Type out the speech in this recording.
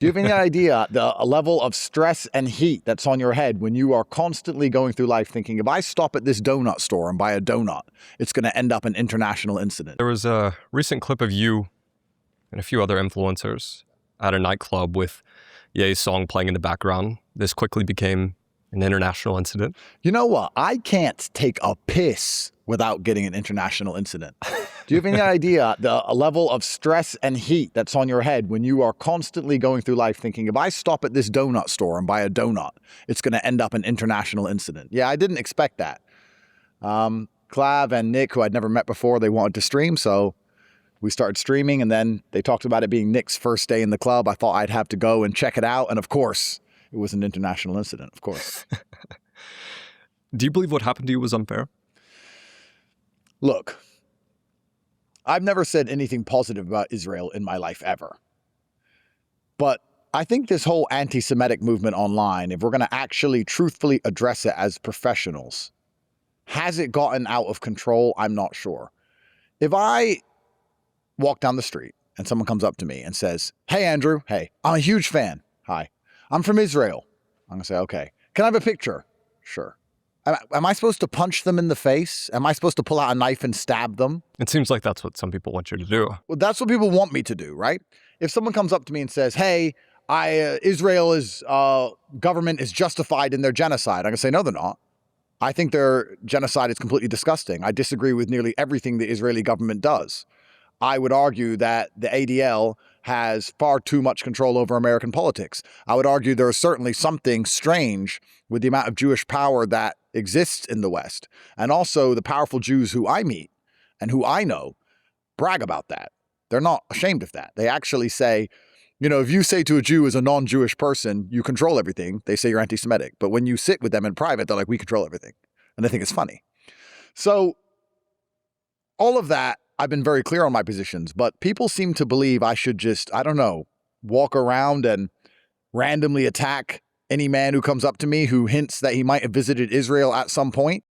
Do you have any idea the level of stress and heat that's on your head when you are constantly going through life thinking, if I stop at this donut store and buy a donut, it's going to end up an international incident? There was a recent clip of you and a few other influencers at a nightclub with Ye's song playing in the background. This quickly became an international incident. You know what? I can't take a piss without getting an international incident. Do you have any idea the level of stress and heat that's on your head when you are constantly going through life thinking, if I stop at this donut store and buy a donut, it's going to end up an international incident? Yeah, I didn't expect that. Clav and Nick, who I'd never met before, they wanted to stream, so we started streaming, and then they talked about it being Nick's first day in the club. I thought I'd have to go and check it out, and of course, it was an international incident, of course. Do you believe what happened to you was unfair? Look, I've never said anything positive about Israel in my life ever. But I think this whole anti-Semitic movement online, if we're going to actually truthfully address it as professionals, has it gotten out of control? I'm not sure. If I walk down the street and someone comes up to me and says, hey, Andrew, hey, I'm a huge fan. Hi, I'm from Israel. I'm going to say, okay, can I have a picture? Sure. Am I supposed to punch them in the face? Am I supposed to pull out a knife and stab them? It seems like that's what some people want you to do. Well, that's what people want me to do, right? If someone comes up to me and says, hey, Israel's government is justified in their genocide, I'm going to say, no, they're not. I think their genocide is completely disgusting. I disagree with nearly everything the Israeli government does. I would argue that the ADL has far too much control over American politics. I would argue there is certainly something strange with the amount of Jewish power that exists in the West. And also the powerful Jews who I meet and who I know brag about that. They're not ashamed of that. They actually say, you know, if you say to a Jew as a non-Jewish person, you control everything, they say you're anti-Semitic. But when you sit with them in private, they're like, we control everything. And they think it's funny. So all of that, I've been very clear on my positions, but people seem to believe I should just, I don't know, walk around and randomly attack any man who comes up to me who hints that he might have visited Israel at some point.